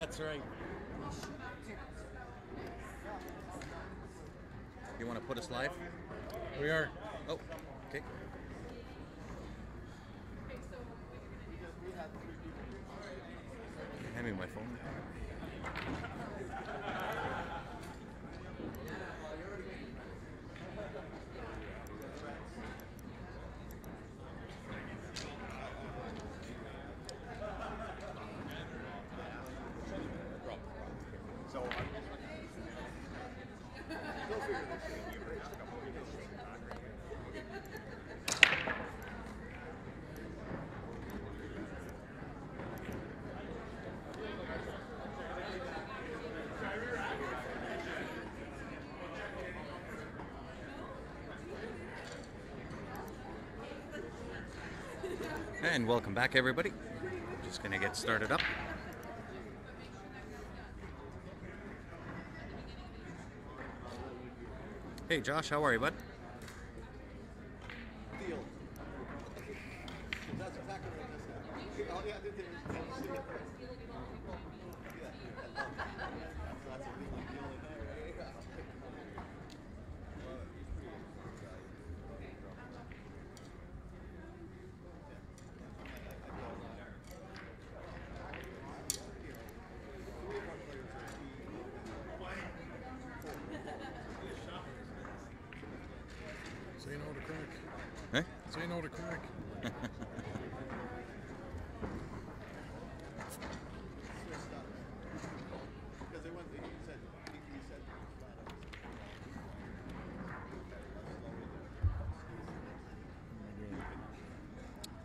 That's right. You want to put us live? We are. Oh, okay. Hand me my phone. And welcome back, everybody. Just going to get started up. Hey, Josh, how are you, bud? Deal. That's exactly what I said. Oh, yeah, I did there. Yeah, I love that. That's a really deal in there. Say no to crack. Eh? Say no to crack. Because they went, he said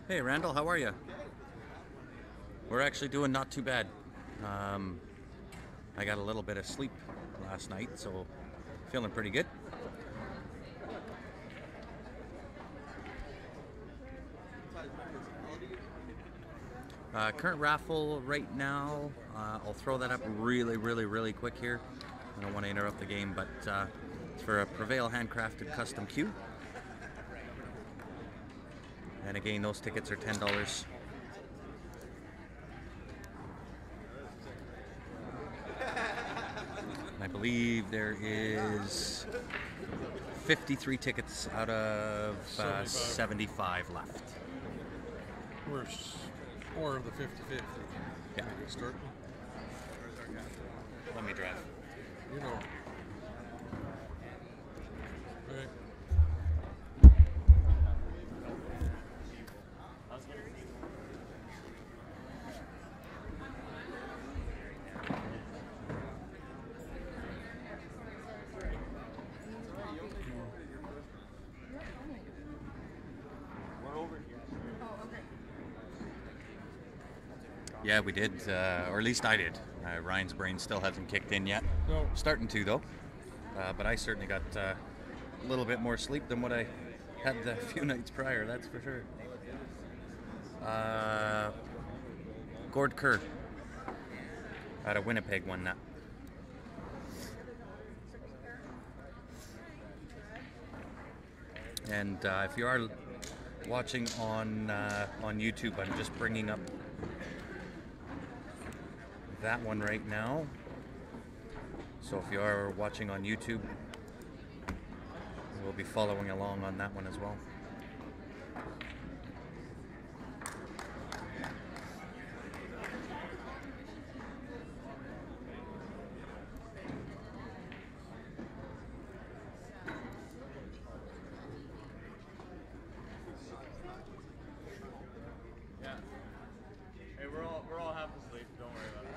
Hey, Randall, how are you? We're actually doing not too bad. I got a little bit of sleep last night, so feeling pretty good. Current raffle right now, I'll throw that up really quick here. I don't want to interrupt the game, but it's for a Prevail handcrafted custom cue. And again, those tickets are $10. I believe there is 53 tickets out of 75 left. We're more of the 50-50. Yeah. Start. Let me drive. You know. Right. Yeah, we did, or at least I did. Ryan's brain still hasn't kicked in yet. No. Starting to, though. But I certainly got a little bit more sleep than what I had the few nights prior, that's for sure. Gord Kerr out of Winnipeg won that. And if you are watching on YouTube, I'm just bringing up that one right now. So if you are watching on YouTube, we'll be following along on that one as well. Yeah. Hey, we're all half asleep. Don't worry about it.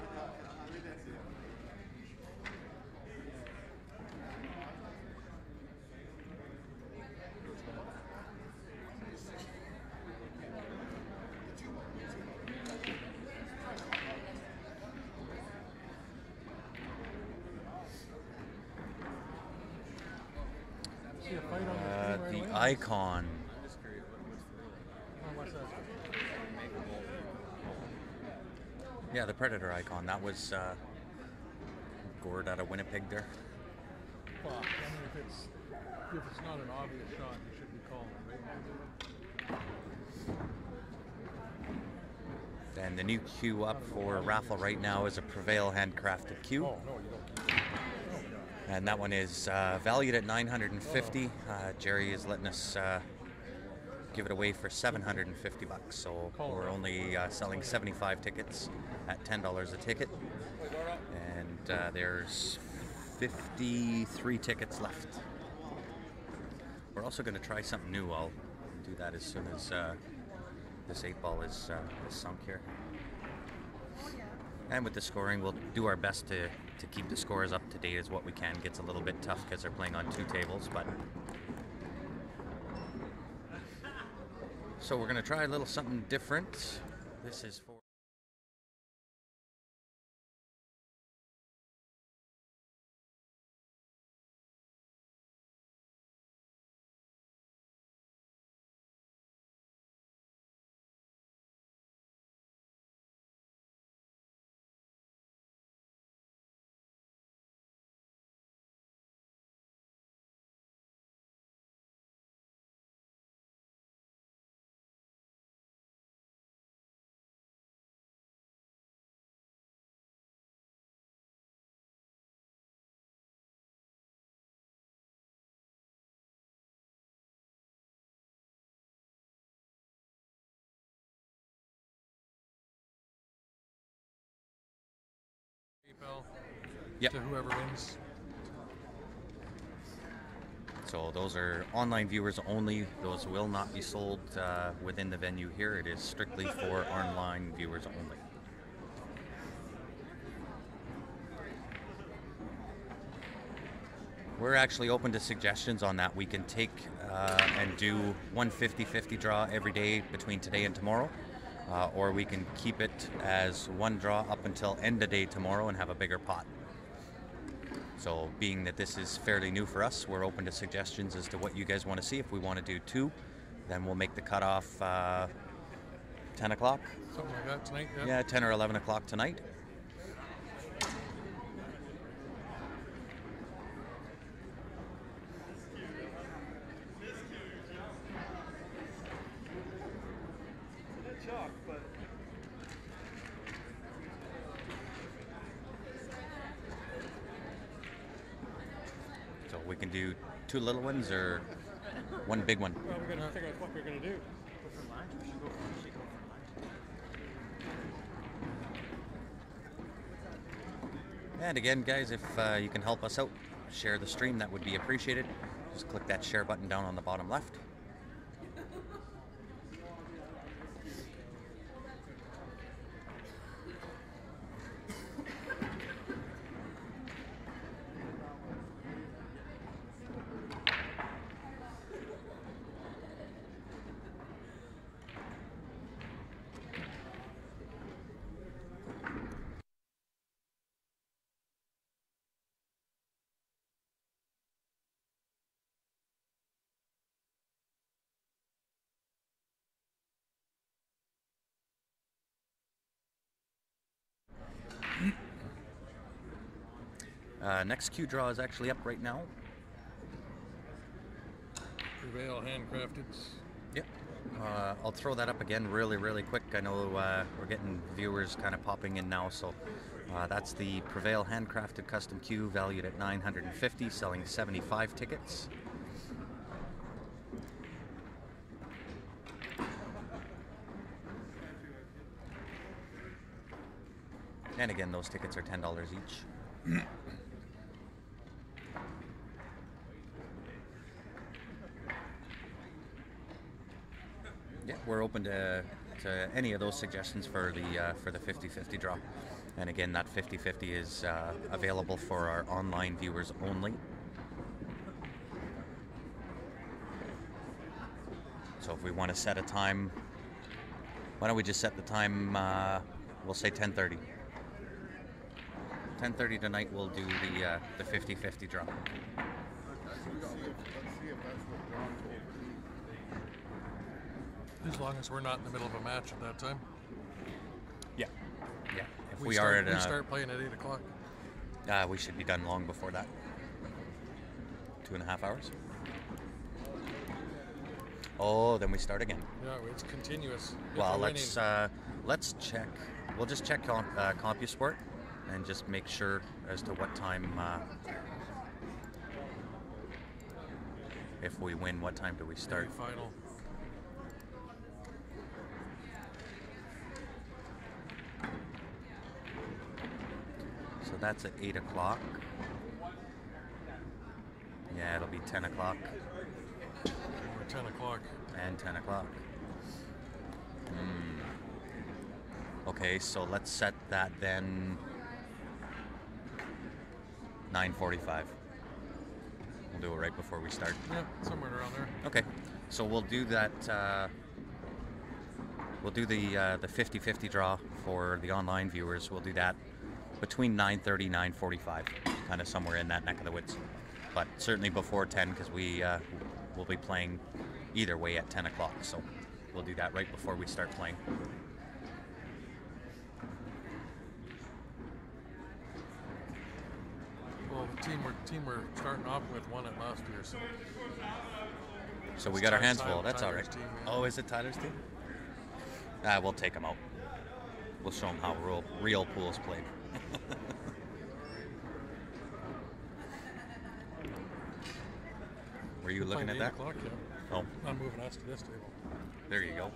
See a fight on the screen right The away? Icon. Oh, what's that? Yeah, the Predator Icon. That was Gord out of Winnipeg there. Well, I mean, if it's not an obvious shot, you should be calling, right? And the new cue up for raffle right now is a Prevail handcrafted cue. Oh, no, you don't. Oh, my God. And that one is valued at $950. Jerry is letting us give it away for $750. So we're only selling 75 tickets at $10 a ticket. And there's 53 tickets left. We're also going to try something new. I'll do that as soon as this 8-ball is sunk here. And with the scoring, we'll do our best to keep the scores up to date as what we can. Gets a little bit tough because they're playing on 2 tables, but so we're going to try a little something different. This is for PayPal Yep. to whoever wins. So those are online viewers only. Those will not be sold within the venue here. It is strictly for online viewers only. We're actually open to suggestions on that. We can take and do one 50-50 draw every day between today and tomorrow. Or we can keep it as one draw up until end of day tomorrow and have a bigger pot. So being that this is fairly new for us, we're open to suggestions as to what you guys want to see. If we want to do 2, then we'll make the cutoff 10 o'clock. Something like that tonight, yeah. Yeah, 10 or 11 o'clock tonight. So we can do 2 little ones or 1 big one. Well, we're going to figure out what we're going to do. And again, guys, if you can help us out, share the stream, that would be appreciated. Just click that share button down on the bottom left. Next cue draw is actually up right now. Prevail handcrafted. Yep. I'll throw that up again really quick. I know we're getting viewers kind of popping in now, so that's the Prevail handcrafted custom cue valued at $950, selling 75 tickets. And again, those tickets are $10 each. Yeah, we're open to any of those suggestions for the 50-50 draw. And again, that 50-50 is available for our online viewers only. So if we want to set a time, why don't we just set the time, we'll say 10:30. 10:30 tonight we'll do the 50-50 draw. Let's see if that's what John told me. As long as we're not in the middle of a match at that time. Yeah. Yeah. If We we start, are at we start playing at 8 o'clock. we should be done long before that. 2.5 hours. Oh, then we start again. Yeah, it's continuous. If Well, we're let's let's check. We'll just check CompuSport and just make sure as to what time. If we win, what time do we start? Final. So that's at 8 o'clock. Yeah, it'll be 10 o'clock. Or 10 o'clock. And 10 o'clock. Okay, so let's set that then 9:45. We'll do it right before we start. Yeah, somewhere around there. Okay, so we'll do that. We'll do the 50-50 draw for the online viewers. We'll do that between 9:30 9:45, kind of somewhere in that neck of the woods. But certainly before 10, because we will be playing either way at 10 o'clock. So we'll do that right before we start playing. Well, the team we're starting off with won it last year, so. So we got our hands Tyler- full. That's all right. Tyler's team, yeah. Oh, is it Tyler's team? We'll take them out. We'll show them how real pool's played. Were you looking at Playing that? 8 o'clock, yeah. Oh, I'm moving us to this table. there you go.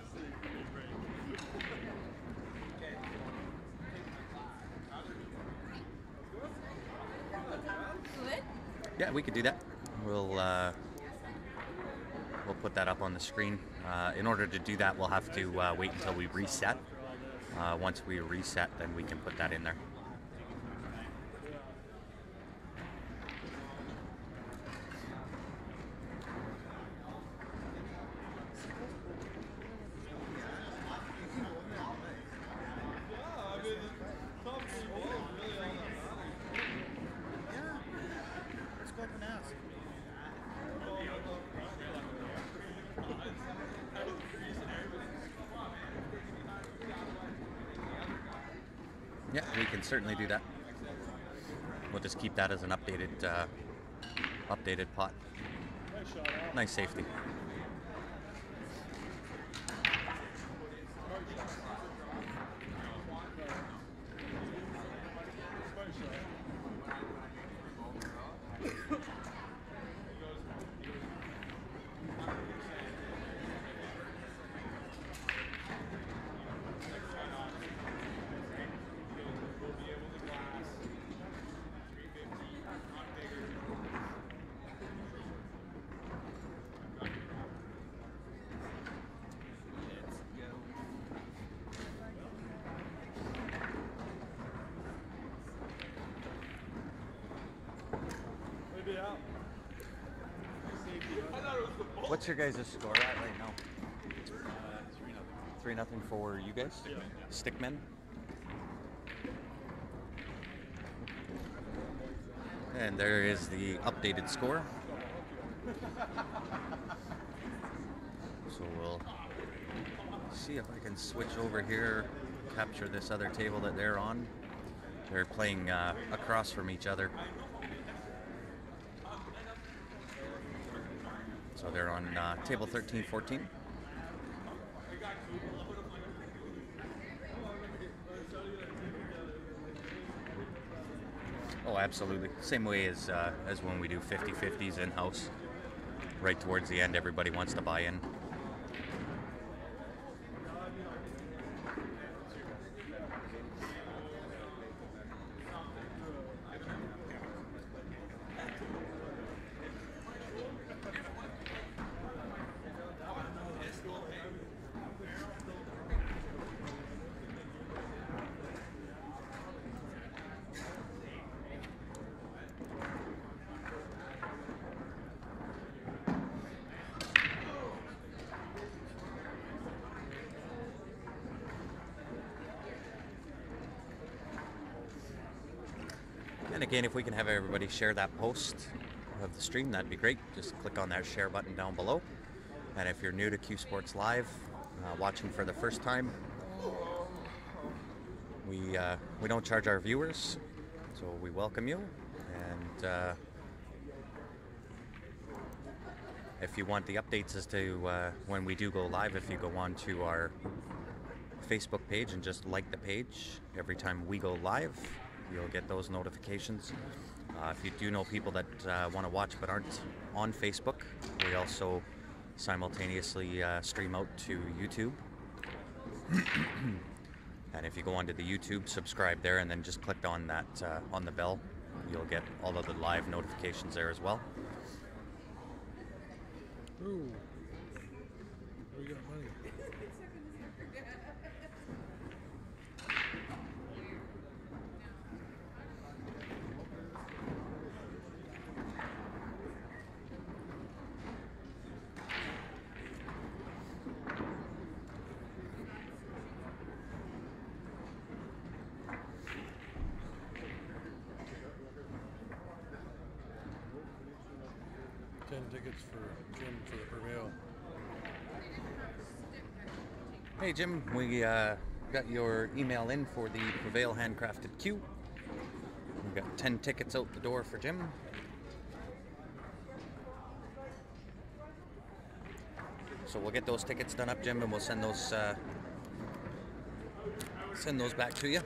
Good. Yeah, we could do that. We'll put that up on the screen. In order to do that, we'll have to wait until we reset. Once we reset, then we can put that in there. Let's go up and ask. Yeah, we can certainly do that. We'll just keep that as an updated pot. Nice safety. What's your guys' score at right now? 3-0 for you guys? Yeah. Stickmen? And there is the updated score. So we'll see if I can switch over here, capture this other table that they're on. They're playing across from each other. So they're on table 13-14. Oh, absolutely. Same way as when we do 50-50s in-house. Right towards the end, everybody wants to buy in. And again, if we can have everybody share that post of the stream, that'd be great. Just click on that share button down below. And if you're new to Q Sports Live, watching for the first time, we don't charge our viewers, so we welcome you. And if you want the updates as to when we do go live, if you go on to our Facebook page and just like the page. Every time we go live, you'll get those notifications. If you do know people that want to watch but aren't on Facebook, we also simultaneously stream out to YouTube. And if you go onto the YouTube, subscribe there, and then just click on that on the bell, you'll get all of the live notifications there as well. Ooh. We got money. Tickets for Jim for the Prevail. Hey Jim, we got your email in for the Prevail handcrafted queue. We've got 10 tickets out the door for Jim. So we'll get those tickets done up, Jim, and we'll send those back to you.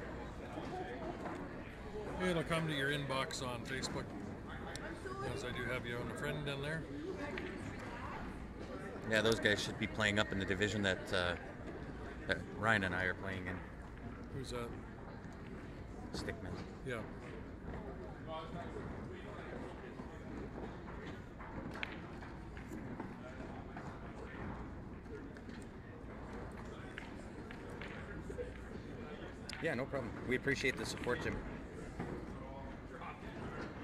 It'll come to your inbox on Facebook. Yes, I do have you on a friend in there. Yeah, those guys should be playing up in the division that Ryan and I are playing in. Who's that? Stickman. Yeah. Yeah, no problem. We appreciate the support, Jim.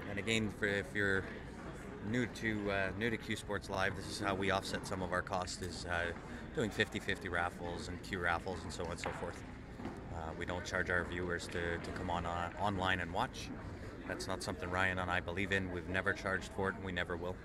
And again, if you're new to Q Sports Live, this is how we offset some of our costs, is doing 50-50 raffles and Q raffles and so on and so forth. We don't charge our viewers to come on online and watch. That's not something Ryan and I believe in. We've never charged for it, and we never will.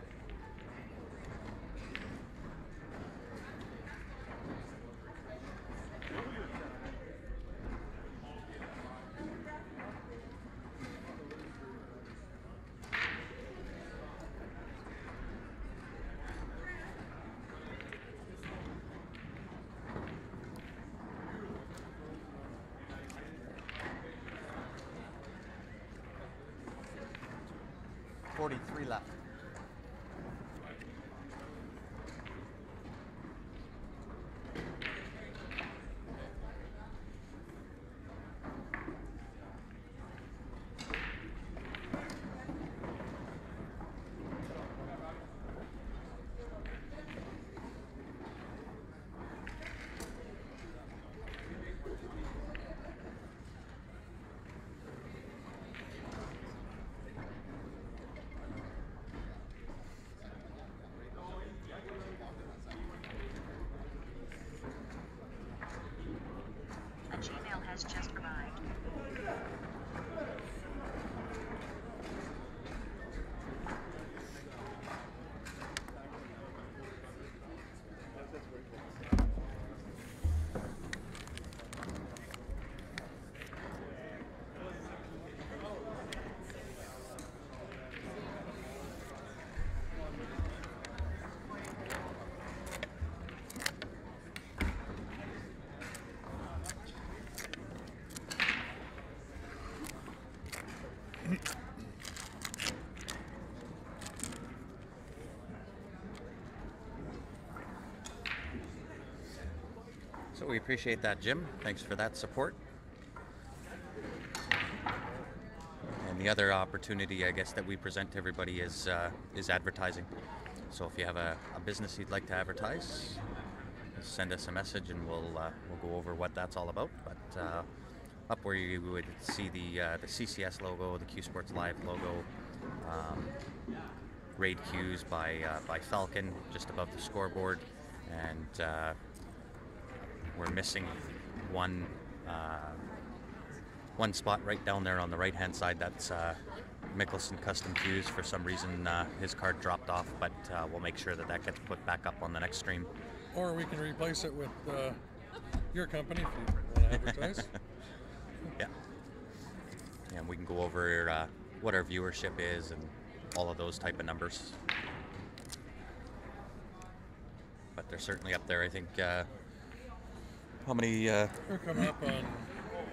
Left. Just arrived. So we appreciate that, Jim. Thanks for that support. And the other opportunity, I guess, that we present to everybody is advertising. So if you have a business you'd like to advertise, send us a message and we'll go over what that's all about. But up where you would see the CCS logo, the Q Sports Live logo, Raid Qs by Falcon, just above the scoreboard, and we're missing one spot right down there on the right hand side. That's Mickelson Custom Qs. For some reason his card dropped off, but we'll make sure that gets put back up on the next stream. Or we can replace it with your company if you want to advertise. Yeah. And we can go over what our viewership is and all of those type of numbers. But they're certainly up there. I think How many? We're coming up on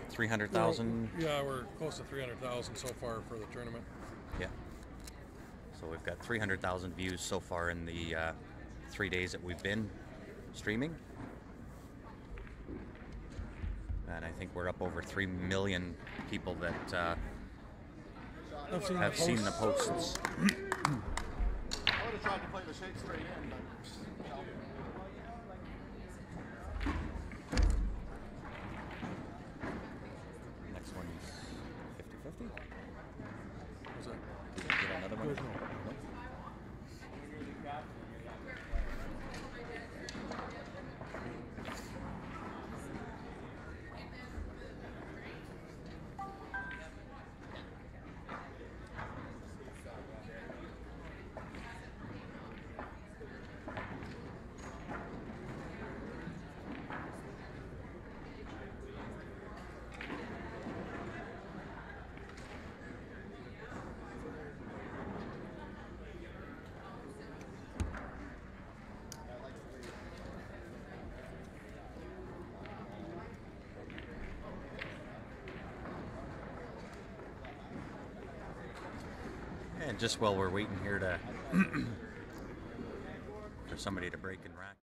300,000. Yeah, we're close to 300,000 so far for the tournament. Yeah. So we've got 300,000 views so far in the 3 days that we've been streaming. And I think we're up over 3 million people that have seen the posts. I would have tried to play the shake straight in, but Next one's 50-50. Was that? Did you get another one? There's no. And just while we're waiting here to for somebody to break and rack.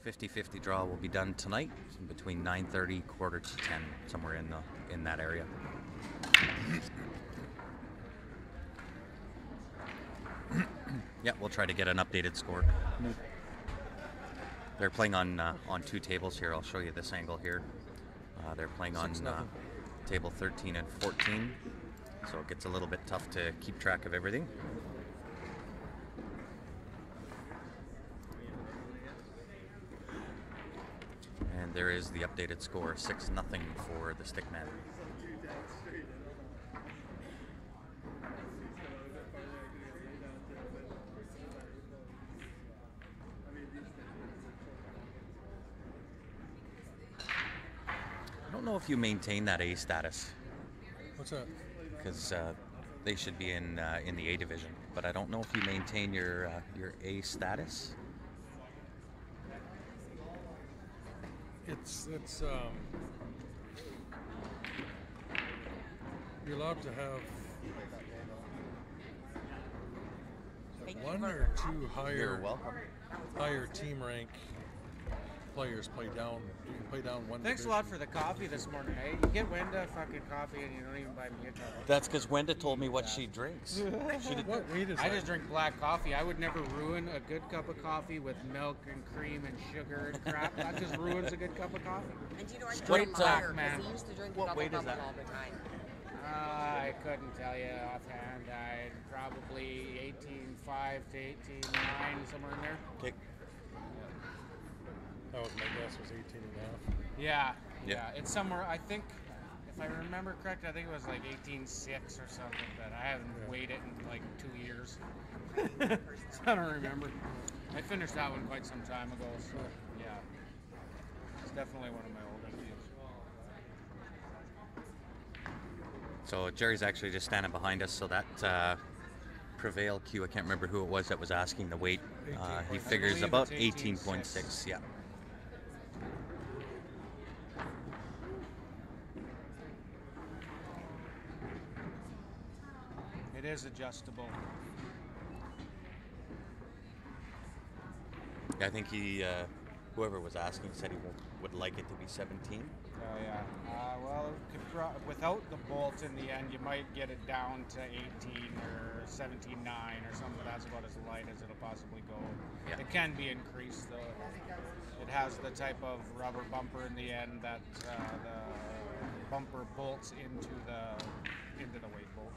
.50 draw will be done tonight between 9:30, quarter to 10, somewhere in that area. Yeah, we'll try to get an updated score. They're playing on 2 tables here. I'll show you this angle here. They're playing on table 13 and 14, so it gets a little bit tough to keep track of everything. And there is the updated score, 6-0 for the Stickman. I don't know if you maintain that A status, What's that? because they should be in the A division, but I don't know if you maintain your A status. It's you're allowed to have one or two You're welcome. higher team rank players play down. You can play down one. Thanks a lot for the coffee this morning, eh? You get Wenda fucking coffee and you don't even buy me a cup. That's because Wenda told me what she drinks. What weed is I that? just drink black coffee. I would never ruin a good cup of coffee with milk and cream and sugar and crap. That just ruins a good cup of coffee. And do you know our Straight grandmother, black, man. because he used to drink What double weight is bubble that? all the time. I couldn't tell you offhand. I'd probably 18.5 to 18.9, somewhere in there. Okay. That was my guess, was 18 and a half. Yeah, Yeah. yeah. It's somewhere, I think, if I remember correct, I think it was like 18.6 or something, but I haven't weighed it in like 2 years. So I don't remember. I finished that one quite some time ago, so yeah. It's definitely one of my older views. So Jerry's actually just standing behind us, so that Prevail Q, I can't remember who it was that was asking the weight. He figures believe about it's 18.6, yeah. It is adjustable. I think he, whoever was asking said he would like it to be 17. Oh yeah. Well, it could without the bolt in the end, you might get it down to 18 or 17.9 or something. That's about as light as it'll possibly go. Yeah. It can be increased though. It has the type of rubber bumper in the end that the bumper bolts into the weight bolt.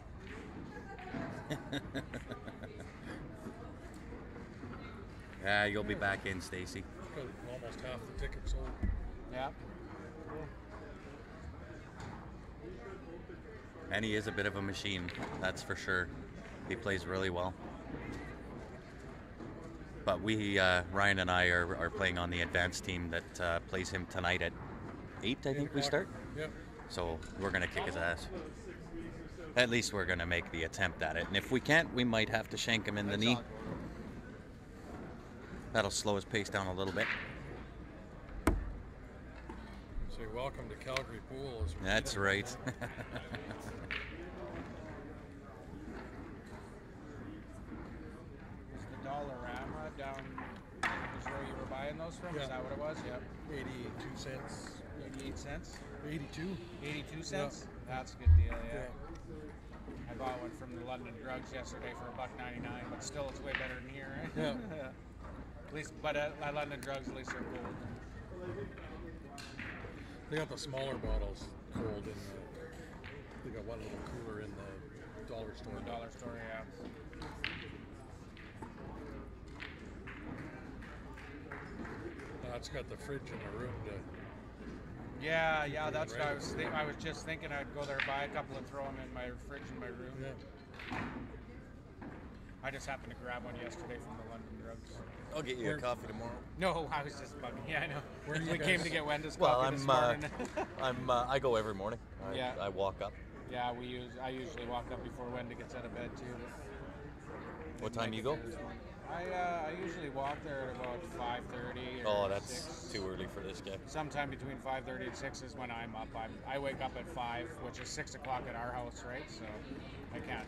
Yeah, you'll be back in, Stacy. got almost half the tickets sold. Yeah. And he is a bit of a machine, that's for sure. He plays really well. But we, Ryan and I, are playing on the advanced team that plays him tonight at 8, I think we start. Yep. So we're going to kick his ass. At least we're going to make the attempt at it. And if we can't, we might have to shank him in the knee. That'll slow his pace down a little bit. So welcome to Calgary Pool. That's right. Is the Dollarama down is where you were buying those from? Yeah. Is that what it was? Yep. 82 cents. 88 cents? 82. 82 cents? Yeah. That's a good deal, yeah. I bought one from the London Drugs yesterday for $1.99, but still it's way better than here, right? Yeah. At least, but at London Drugs, at least they're cold. They got the smaller bottles cold in the. They got one little cooler in the dollar store. The dollar store, yeah. It's got the fridge in the room to. Yeah, that's what I was. I was just thinking I'd go there, buy a couple, and throw them in my fridge in my room. Yeah. I just happened to grab one yesterday from the London Drugs. I'll get you a coffee tomorrow. No, I was just bugging. Yeah, I know. Where do you We guys- came to get Wenda's Well, coffee this morning. I go every morning. Yeah. I walk up. Yeah, I usually walk up before Wenda gets out of bed too. But What time you go? I usually walk there at about 5:30. Oh, that's 6. too early for this guy. Sometime between 5:30 and 6 is when I'm up. I wake up at 5, which is 6 o'clock at our house, right? So I can't.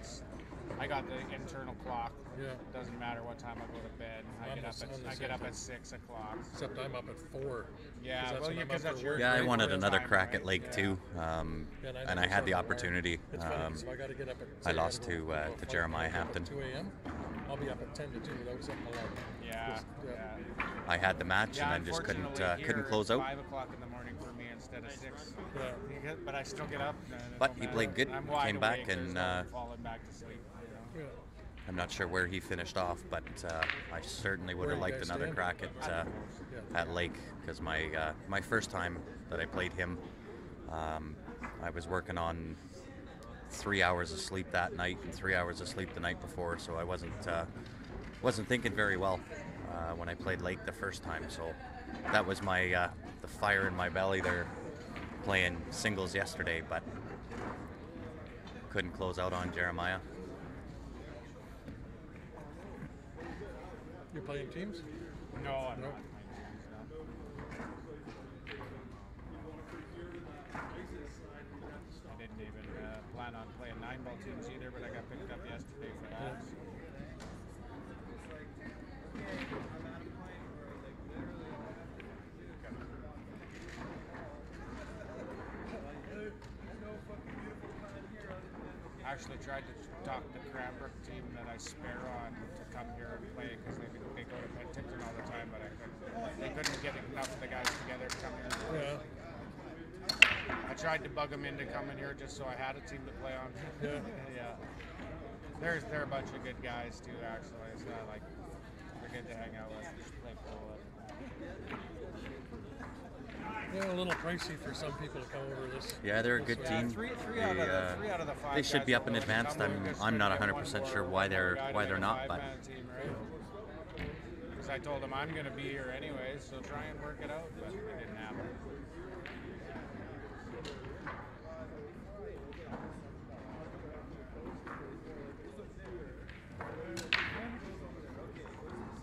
I got the internal clock. Yeah. It doesn't matter what time I go to bed. I get up at 6 o'clock. Except I'm up at 4. Yeah, that's well, when I'm because up that's for your. work. Yeah, I your wanted time, another crack right? at Lake Yeah. too, Yeah, and I had the opportunity. It's funny, so I got to get up at. I say, lost gotta go to about 5 Jeremiah o'clock, Hampton. 2 a.m. I'll be up at 10 to 2 without setting alarm. Yeah, Yeah. yeah. I had the match Yeah, and then just couldn't unfortunately here close it's out. 5 o'clock in the morning for me instead of 6. Yeah. But I still get up. And it But don't he matter. played good, I'm wide came back awake, there's and, no falling back to sleep. You know? Yeah. I'm not sure where he finished off, but I certainly would Where have you liked guys another staying? crack at Lake because my first time that I played him, I was working on 3 hours of sleep that night and 3 hours of sleep the night before, so I wasn't thinking very well when I played Lake the first time. So that was my the fire in my belly there, playing singles yesterday, but couldn't close out on Jeremiah. You're playing teams? No, I'm No. not. I didn't even plan on playing 9-ball teams either, but I got picked up yesterday for that. I actually tried to talk the Cranbrook team that I spare on to come here and play because they go to Penticton all the time, but they couldn't get enough of the guys together to come here. Yeah. I tried to bug them into coming here just so I had a team to play on. Yeah. Yeah. They're a bunch of good guys too, actually. So they're good to hang out with, just play pool with. Yeah, a little pricey for some people to come over this. Yeah, they're a good Yeah, team. three They, out of the 5 they should guys be up that in will advanced. come over, just I'm not gonna get 100% one sure more why they're guy to why make they're a not, but 5-man team, right? Because I told them I'm going to be here anyways, so try and work it out, but it didn't happen.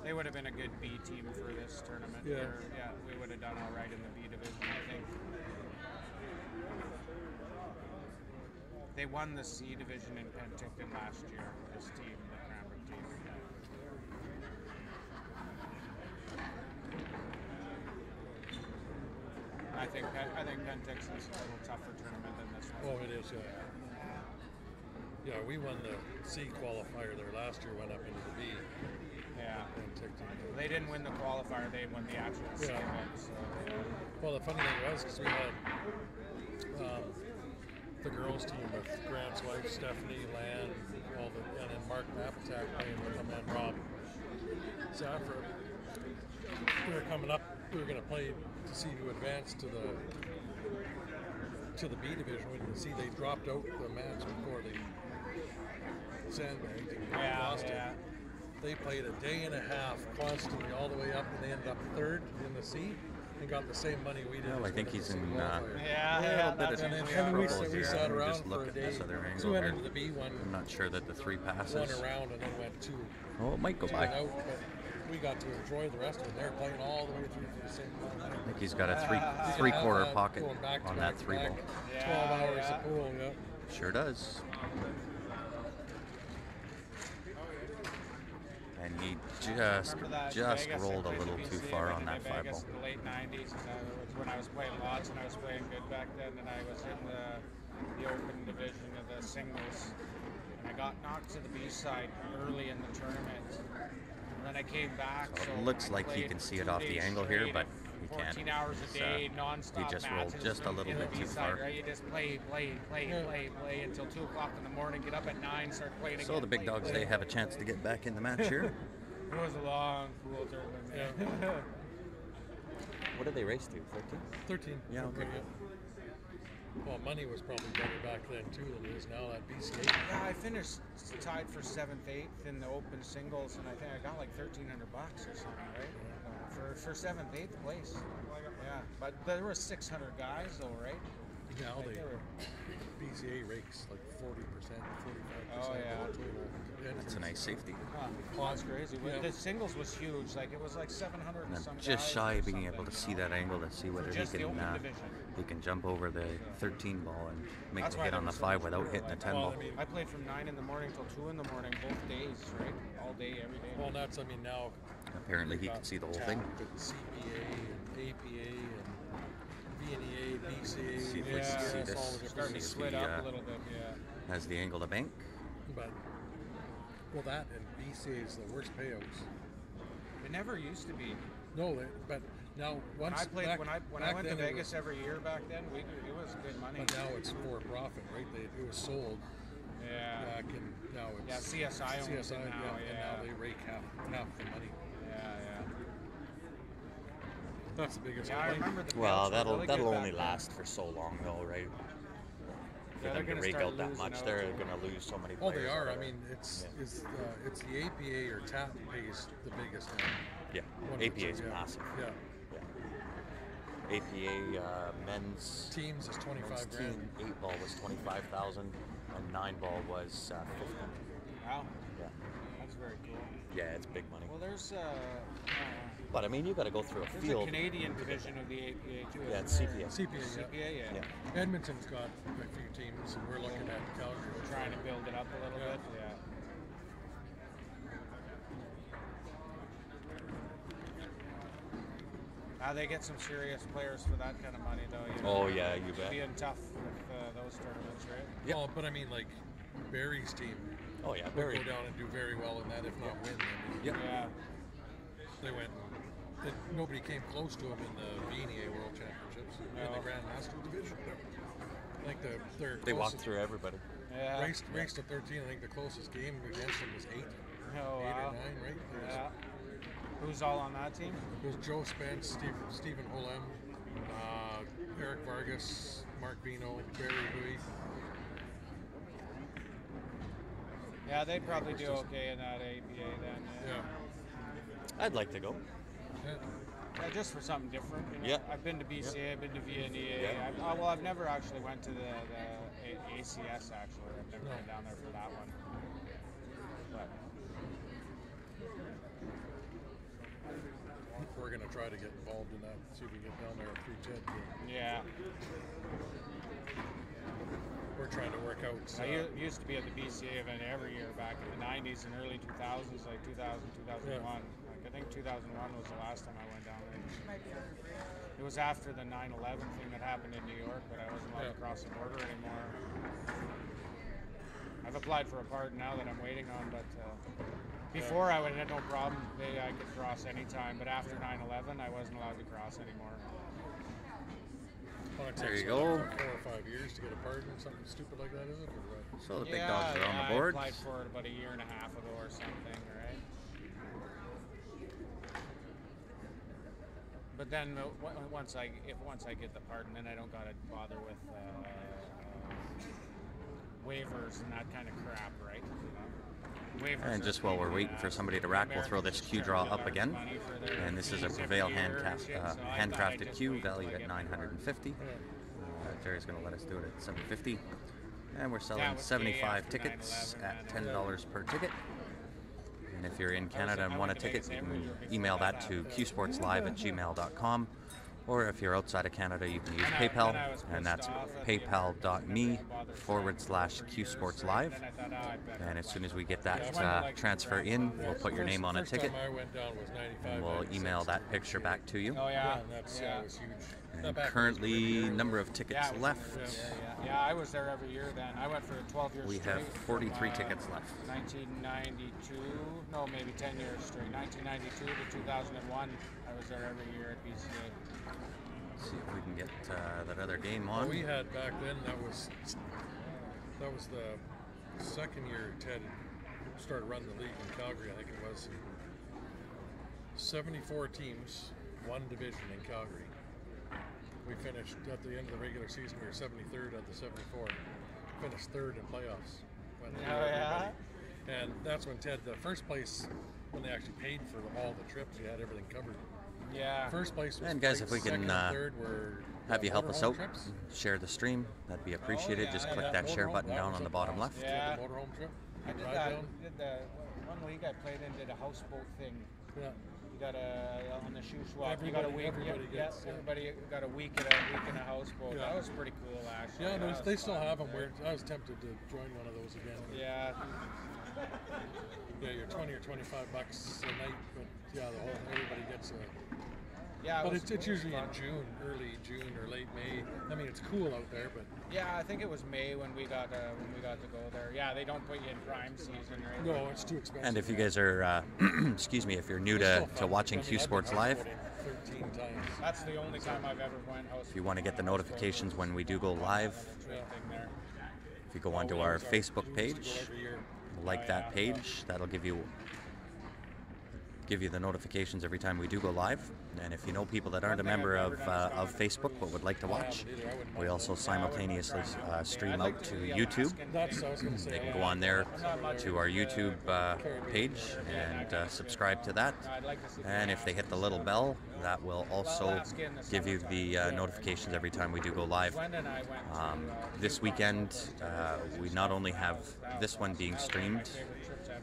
They would have been a good B team for this tournament. Yeah. Yeah, we would have done all right in the B division, I think. They won the C division in Penticton last year, this team, the Cranbrook team. I think Penticton's a little tougher tournament than this one. Oh, it is, yeah. Yeah, we won the C qualifier there last year, went up into the B. Yeah. And ticked in. They didn't win the qualifier, they won the actual C Yeah. event, so Well, the funny thing was, because we had the girls' team with Grant's wife, Stephanie, Lan, and then Mark Mapatak playing with them, and Rob Saffron. We were coming up we were going to play to see who advanced to the B division. You see, they dropped out the match before they sandbagged and lost it. They played a day and a half constantly all the way up, and they ended up third in the C and got the same money we did. Well, I think he's in a little that's bit of and trouble we here. sat Let me around just for look a at day. this other angle So we went here. into the B one. I'm not sure that the 3 passes. One around and then went two. Oh, it might go Two by. and out, but we got to enjoy the rest of it. They were playing all the way through for the same amount. I think he's got a You can three-quarter have that pocket going back to on back that to 3 back. ball. 12 hours of pool, yeah. Sure does. And he just rolled a little too far on that 5 ball. In the late 90s, when I was playing lots and I was playing good back then, and I was in the open division of the singles, and I got knocked to the B side early in the tournament. And then I came back. So it looks like he can see it off the angle here, but he can't. 14 hours a day, non-stop. He just rolled just a little bit too far. Right? You just play until 2 o'clock in the morning. Get up at 9, start playing again. So the big dogs, they have a chance to get back in the match here. It was a long, cool tournament, man. What did they race to? 13? 13. Yeah, okay. Well, money was probably better back then too than it is now at BCA. Yeah, I finished tied for 7th, 8th in the open singles, and I think I got like $1,300 or something, right? For 7th, 8th place. Yeah, but there were 600 guys though, right? Now Like they BCA rakes like 40%, 45% Oh, yeah. of the total. That's a nice safety. Huh, that's crazy. Yeah. The singles was huge. Like it was like 700 And and I'm some just guys shy or of being something, able to you see know? that angle to see whether just the open division. he can jump over the 13 ball and make That's the why hit there on the was so 5 much without pool, hitting the like, 10 well, ball. I mean, I played from 9 in the morning till 2 in the morning both days, right? All day, every day. Well, that's, I mean, now Apparently he can see the whole thing. CPA and APA and VNEA, BCA, See if we can see ACS, this. all the Starting to different. split the, up a little bit, yeah. Has the angle to bank. But, well, that and BCA is the worst payouts. It never used to be. No, but now When once I played, back, when I back went to then it Vegas was, every year back then, it was good money. but now it's for profit, right? It was sold Yeah. back, and now Yeah, it's CSI owns CSI, it now. and Yeah. now they rake half the money. Yeah. That's the biggest. Yeah, I remember the Well, payouts were that'll really good only back then. last for so long, though, right? For Yeah, them they're to gonna rake start out that losing much, out they're too. going to lose so many Oh, players. they are. I over mean, there. it's Yeah. the APA or TAP pays the biggest now. Yeah, One of the APA is two, yeah. massive. Yeah, Yeah. APA men's teams is 25 grand. team 8 ball was 25,000 and 9 ball was 50. Wow, Yeah, that's very cool. yeah, it's big money. Well, there's But I mean, you got to go through a there's a field. Canadian division of the APA too. Yeah, isn't it's there? CPA. CPA, yeah. CPA, yeah. Yeah. Edmonton's got a few teams, and we're looking at Calgary. We're trying to build it up a little Yeah. bit. Yeah. They get some serious players for that kind of money, though. You know? Oh yeah, you bet. Being tough with those tournaments, right? Yeah. Well, but I mean, like Barry's team Oh yeah, would very. go down and do very well in that, if not win. I mean, Yeah. Yeah. they went. Nobody came close to them in the VNEA World Championships in No. the Grandmaster division. I think their They walked closest- through everybody. Yeah. Raced to 13. I think the closest game against them was 8. Oh, 8 wow. or 9, right? It was, Yeah. Who's all on that team? it was Joe Spence, Stephen Holem, Eric Vargas, Mark Vino, Barry Hui. Yeah, they'd probably do okay in that APA then. Yeah. I'd like to go. Yeah. Yeah, just for something different. You know? Yeah. I've been to BCA, I've been to VNEA. Yeah. I've never actually went to the ACS actually. I've never been down there for that one. But We're going to try to get involved in that, see if we can get down there at 310. yeah, We're trying to work out. I used to be at the BCA event every year back in the 90s and early 2000s, like 2000, 2001. Like I think 2001 was the last time I went down there. It was after the 9/11 thing that happened in New York, but I wasn't allowed to cross the border anymore. I've applied for a pardon now that I'm waiting on, but before I would have no problem. I could cross anytime, but after 9/11, I wasn't allowed to cross anymore. Well, it There takes you go. 4 or 5 years to get a pardon, something stupid like that, is it? Or what? So the big dogs are on the board. I applied for it about a year and a half ago or something, right? but then once I get the part, and then I don't gotta bother with waivers and that kind of crap, right? Waivers And just while we're waiting for somebody to rack, we'll throw this cue draw up again. And this is a Prevail handcrafted cue valued at $950. Jerry's going to let us do it at $750. And we're selling 75 tickets at $10 per ticket. And if you're in Canada and want a ticket, you can email that to qsportslive@gmail.com. Or if you're outside of Canada, you can use PayPal, and that's paypal.me/qsportslive. And as soon as we get that transfer in, we'll put your name on a ticket, and we'll email that picture back to you. Oh yeah, that was huge. And currently, number of tickets left. Yeah, I was there every year then. I went for 12 years We straight. have 43 tickets left. 1992, no, maybe 10 years straight. 1992 to 2001, I was there every year at BCA. Let's see if we can get that other game on. What we had back then, that was the second year Ted started running the league in Calgary. I think it was 74 teams, one division in Calgary. We finished at the end of the regular season. We were 73rd out of the 74. Finished third in playoffs. And that's when Ted, the first place, when they actually paid for all the trips, you had everything covered. Yeah. First place was And guys, great. if we can Second and third were have you help us motorhome out, trips. share the stream, that'd be appreciated. Just click that share button down on the bottom left. Yeah. The motorhome trip. I did Drive that. down. Did the one league I played in did a houseboat thing. Yeah. You got on the shoe swap. You got a week. Everybody gets, yeah. Everybody got a week in a houseboat. Yeah. That was pretty cool, actually. Yeah, That was they still fun. have them. I was tempted to join one of those again. Yeah. Yeah, you're 20 or 25 bucks a night, but yeah, everybody gets a. Yeah. But it's usually in June, early June or late May. I mean, it's cool out there, but Yeah, I think it was May when we got to go there. Yeah, they don't put you in prime season, right? no, it's too expensive. And if you guys are, excuse me, if you're new to watching Q Sports Live, 13 times. That's the only time I've ever went house. if you want to get the notifications when we do go live, Thing there. if you go onto our Facebook page, Every year. like that page, that'll give you the notifications every time we do go live. And if you know people that aren't a member of Facebook but would like to watch, we also simultaneously stream out to YouTube. That's what I was going to say. They can go on there to our YouTube page and subscribe to that. And if they hit the little bell, that will also give you the notifications every time we do go live. This weekend, we not only have this one being streamed,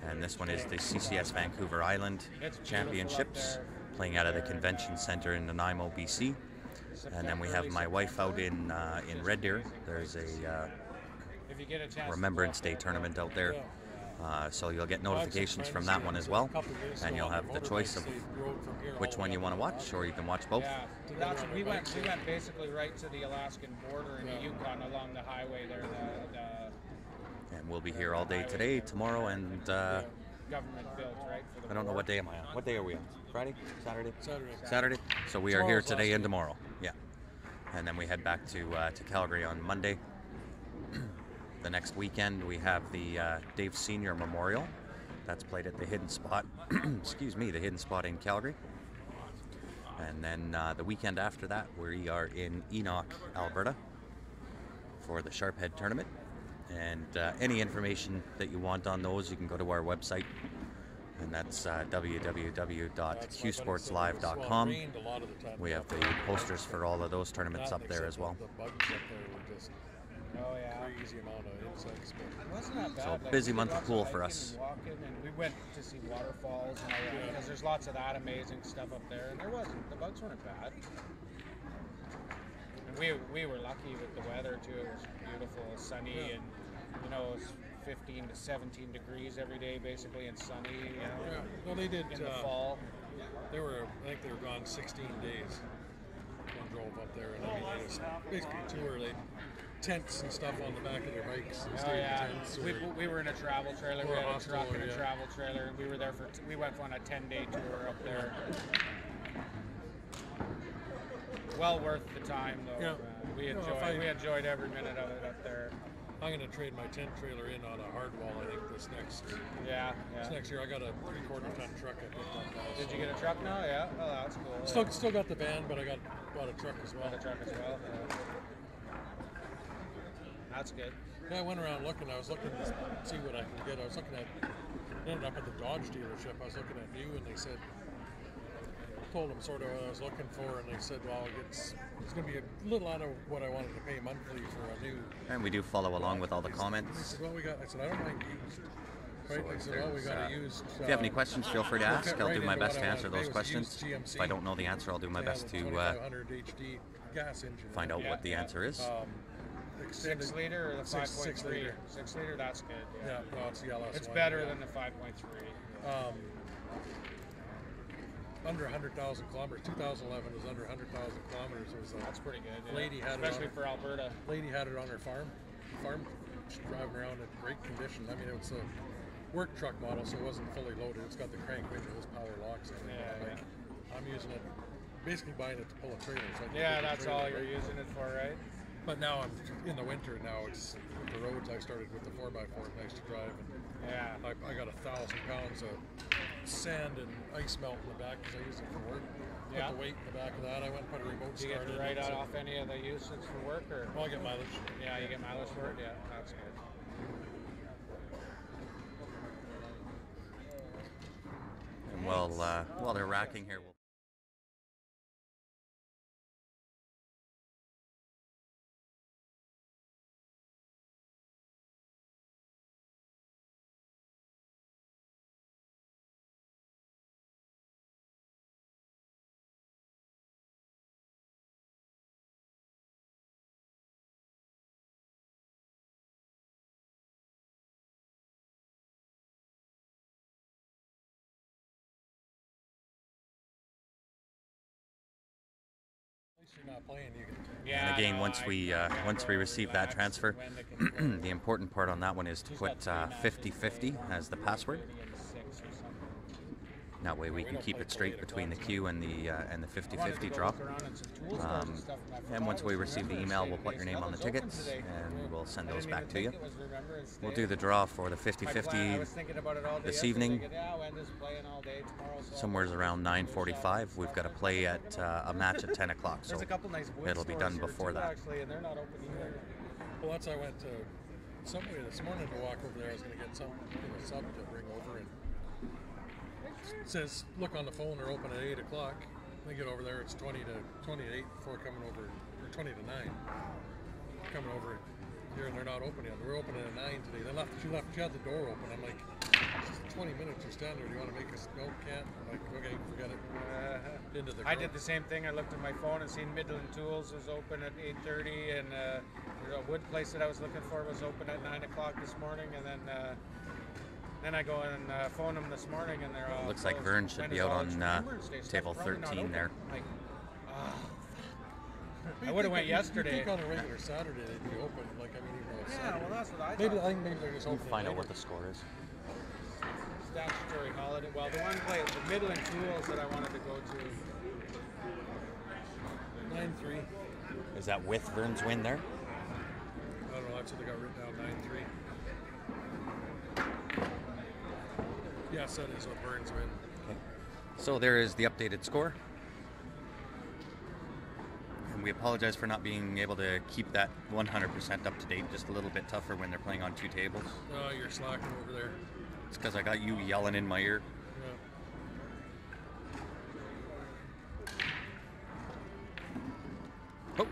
and this one is the CCS Vancouver Island Championships, playing out of the Convention Center in Nanaimo, BC. And then we have my wife out in Red Deer. There's a Remembrance Day tournament out there. So you'll get notifications from that one as well. And you'll have the choice of which one you want to watch, or you can watch both. Yeah, we went basically right to the Alaskan border in the Yukon along the highway there. And we'll be here all day today, tomorrow, and Government built, right? For the I don't know what day am I on. What day are we on? Friday? Saturday? Saturday. Saturday. So we are here Tomorrow's today last and day. tomorrow. Yeah. And then we head back to Calgary on Monday. The next weekend we have the Dave Senior Memorial. That's played at the Hidden Spot. Excuse me, the Hidden Spot in Calgary. And then the weekend after that, we are in Enoch, Alberta, for the Sharphead Tournament. And any information that you want on those, you can go to our website, and that's www.qsportslive.com. We have the posters for all of those tournaments up there as well. The bugs up there were just crazy amount of insects. But It wasn't that bad. So Like, busy we did month of lots pool hiking for and us. walking, and we went to see waterfalls and all that, because there's lots of that amazing stuff up there. And the bugs weren't bad. And we were lucky with the weather too. It was beautiful, sunny, and it was 15 to 17 degrees every day, basically, and sunny. yeah, well, they did. In the fall. I think they were gone 16 days. One drove up there, and I mean, it was basically tour. They tents and stuff on the back of their bikes. And stayed in tents. We were in a travel trailer. We Or a had a hostel, truck and a yeah. travel trailer, and we were there we went on a 10-day tour up there. Well worth the time, though. Yeah. We No, if enjoyed every minute of it up there. I'm going to trade my tent trailer in on a hardwall, I think, this next year. I got a 3/4 ton truck I picked up now. Did you get a truck now? Yeah. Oh, that's cool. Still got the van, but I bought a truck as well. Yeah. That's good. Yeah, I went around looking. I was looking to see what I can get. I was looking at, ended up at the Dodge dealership. I was looking at new, and they said, told them sort of what I was looking for, and they said, well, it's going to be a little out of what I wanted to pay monthly for a new. And we do follow along with all the comments. They said, well, I said, I don't mind used. Right? They said, well, we got a used. If you have any questions, feel free to ask. I'll do my best to answer those questions. If I don't know the answer, I'll do my best to HD gas engine. find out what the answer is. 6 liter or the 5.3? 6 liter. 6 liter, that's good. Yeah, no, it's the LS1. It's better than the 5.3. Under 100,000 kilometers. 2011 was under 100,000 kilometers. That's pretty good. Yeah. Lady had especially it on, for Alberta. Lady had it on her farm, driving around in great condition. I mean, it was a work truck model, so it wasn't fully loaded. It's got the crank window, those power locks. I'm using it, basically buying it to pull a trailer. So that's all you're using it for, right? But now I'm in the winter. Now it's with the roads. I started with the 4x4, nice to drive, and I got 1,000 pounds of sand and ice melt in the back because I use it for work. Put the weight in the back of that. I went and put a remote start. Do you get to write off any of the usage for work, or? Well, I get mileage. Yeah, you get mileage for it. Yeah, that's good. And while they're racking here, we'll You're not playing, you can. and again, once we receive that transfer, the important part on that one is to put 50/50 as the password. That way we can keep it straight between the queue and the 50/50 drop. And once we receive the email, we'll put your name on the tickets and we'll send those back to you. We'll do the draw for the 50/50 this evening, somewhere around 9:45. We've got to play at a match at 10 o'clock, so it'll be done before that. Well, I went to Subway this morning to walk over there. I was going to get some sub to bring over, and it says, look on the phone, they're open at 8 o'clock. They get over there, it's 20 to 8 before coming over, or 20 to 9. Coming over here, and they're not open yet. They're opening at 9 today. She had the door open. I'm like, it's just 20 minutes, you're standing there. Do you want to make us? No, can't. I'm like, okay, forget it. Into the I did the same thing. I looked at my phone and seen Midland Tools was open at 8:30, and a wood place that I was looking for was open at 9 o'clock this morning, and then I go and phone them this morning, and they're all looks like Vern should be out on table 13 there. Like, I would have went yesterday. I think on a regular Saturday they'd be open. Like, I mean, even though it's Saturday. Well, that's what I thought. I think maybe they're just open. Find out what the score is. Statutory holiday. Well, the one place, the Midland Tools that I wanted to go to. 9-3. Is that with Vern's win there? I don't know. That's what they got written down. 9-3. Yes, that is what Burns win. Okay. So there is the updated score. And we apologize for not being able to keep that 100% up to date. Just a little bit tougher when they're playing on two tables. Oh, you're slacking over there. It's because I got you yelling in my ear. Yeah. Oh.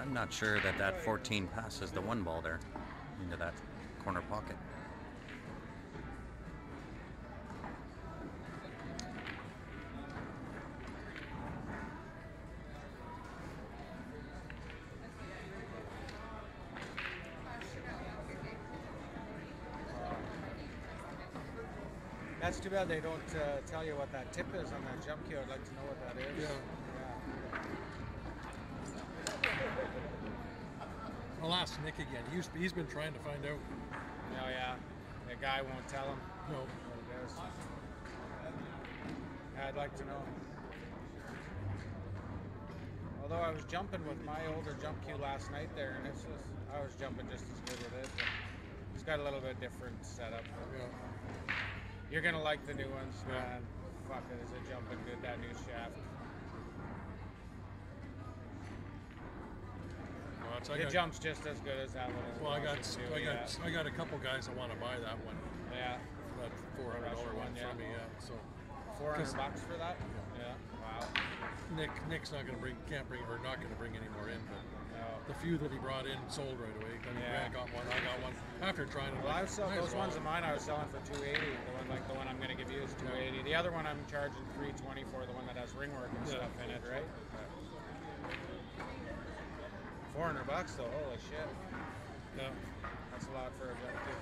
I'm not sure that 14 passes the one ball there into that corner pocket. That's too bad they don't tell you what that tip is on that jump cue. I'd like to know what that is. Yeah. I'll ask Nick again. He's been trying to find out. Oh yeah, the guy won't tell him. No. What it is. I'd like to know. Although I was jumping with my older jump cue last night there, and it's just I was jumping just as good with it. But it's got a little bit different setup. Yeah. You're gonna like the new ones, Yeah. man. Fuck it, is it jumping good? That new shaft. It jumps just as good as that little. Well, I got a couple guys that want to buy that one. Yeah. That $400 one yeah. from me. Yeah. So. $400 for that? Yeah. Wow. Nick's not gonna can't bring any more in, but No. the few that he brought in sold right away. I mean, Yeah. Grant got one, I got one. After trying to, Well, I was selling might as those well. ones of mine. I was selling for $280. The one I'm going to give you is $280. The other one I'm charging $320 for. The one that has ring work and Yeah. stuff in it, right? $400 though. Holy shit. Yeah. That's a lot for a jump too.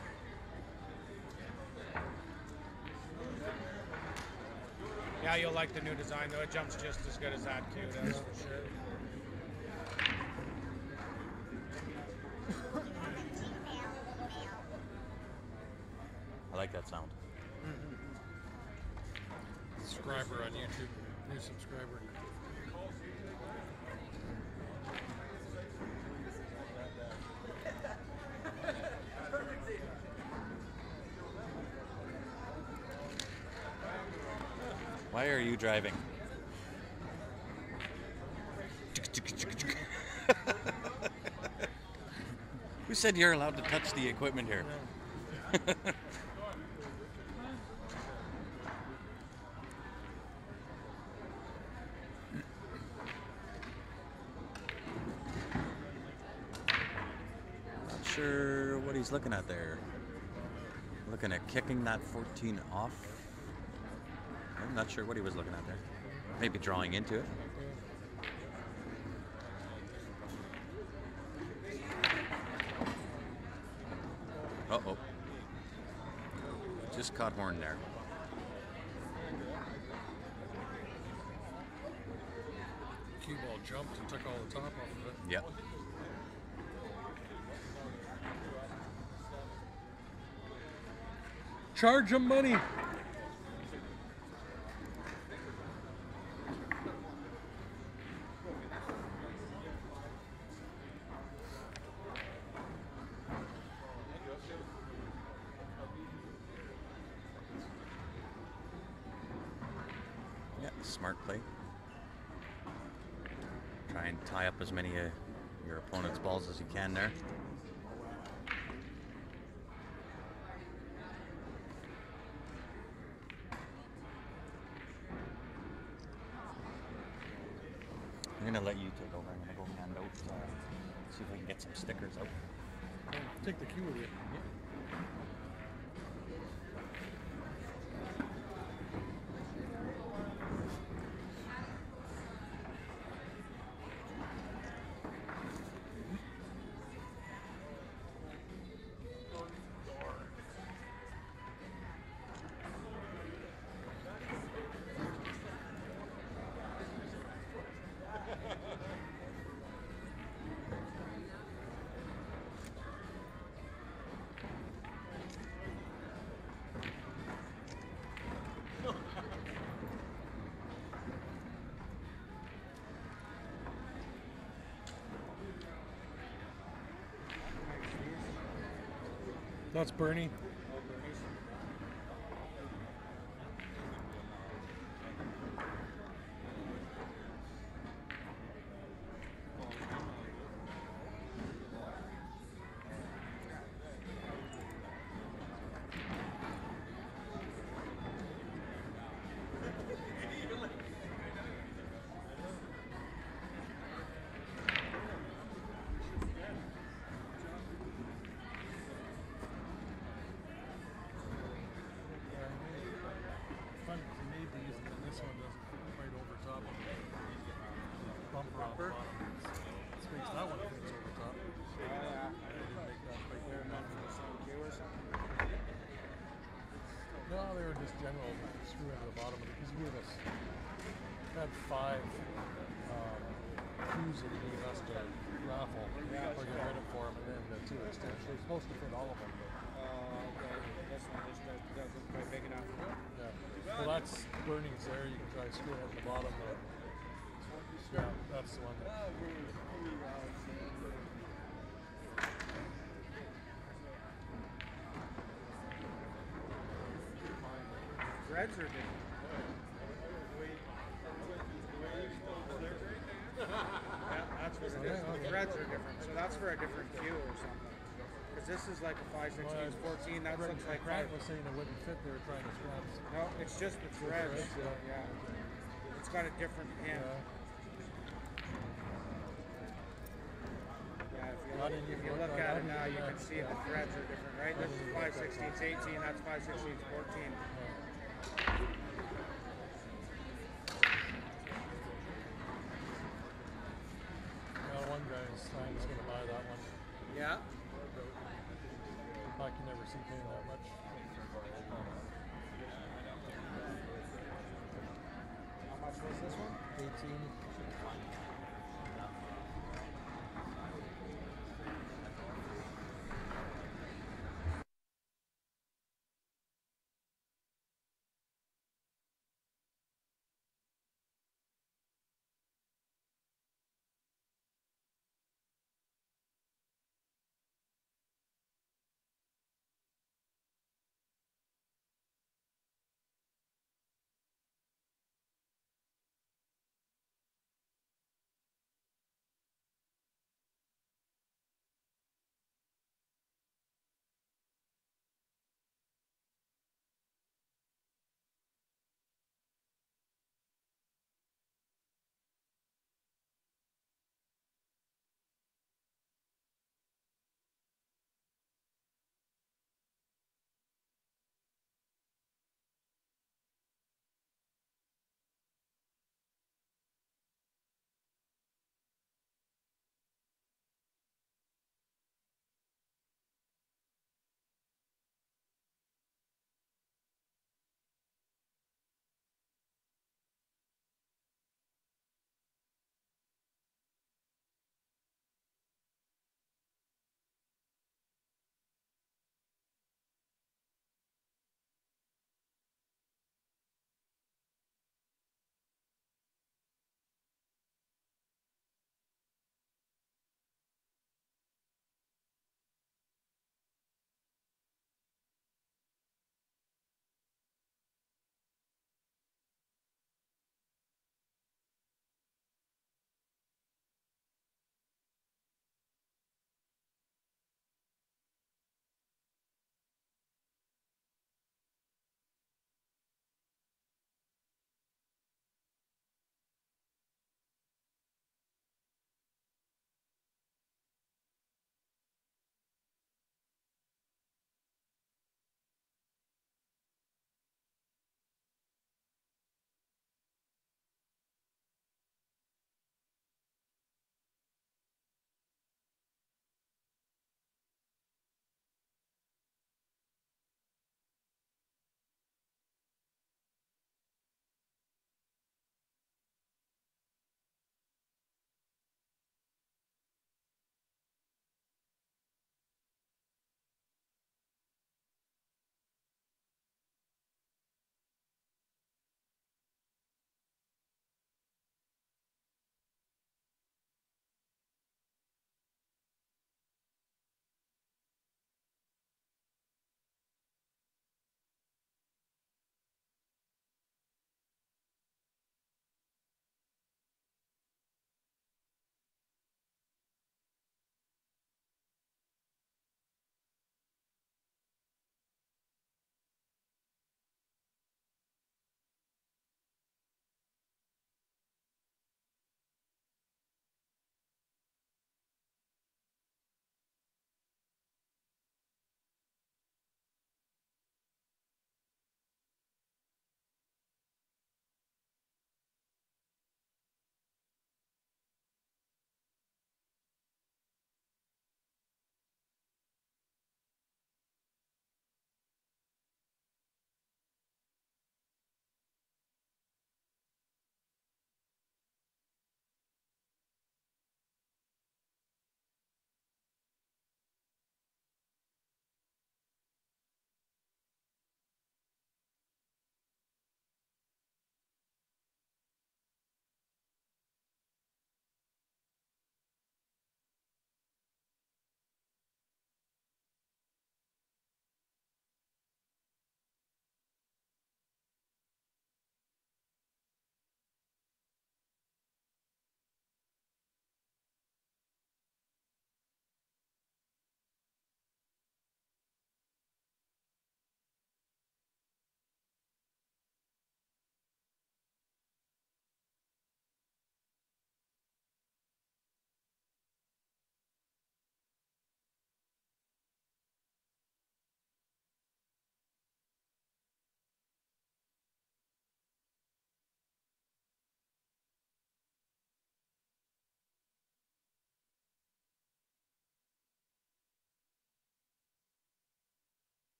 Yeah, you'll like the new design though. It jumps just as good as that cue does for sure. I like that sound. Subscriber on YouTube, new subscriber. Why are you driving? Who said you're allowed to touch the equipment here? Not sure what he's looking at there. Looking at kicking that 14 off. I'm not sure what he was looking at there. Maybe drawing into it. Uh-oh. Just caught horn there. Cue ball jumped and took all the top off of it. Yep. Charge him money. Yeah, smart play. Try and tie up as many of your opponent's balls as you can there. I'm gonna let you take over. I'm gonna go hand out, see if I can get some stickers out. Take the cue with you. That's Bernie. Fun he made these, and then this one doesn't fit right over top of the bumper on the bottom. This makes that one fits over top. Yeah. I didn't make that quite They're good meant enough. for the same cue or something. No, they were just general screw into the bottom of it. Because we had had 5 shoes that he gave us to raffle or get rid of for him, and then the 2 extensions. They're supposed to fit all of them. Okay. This one just doesn't quite big enough. Yeah. Well, that's Burning's there. You can try screwing it at the bottom. Yeah, that's the one. Threads are different. Yeah, that's what it is. The threads are different. So that's for a different cue or something. Because this is like a 5/16, 14. That looks like Grant was saying it wouldn't fit. They were trying to scrap it. No, it's just the threads. Yeah. It's got a different pin. Yeah, if you look at it now, you can see the threads are different, right? This is 5/16, 18. That's 5/16, 14. Well, one guy's saying he's going to buy that one. Yeah. I can never see paying that much. How much was this one? 18.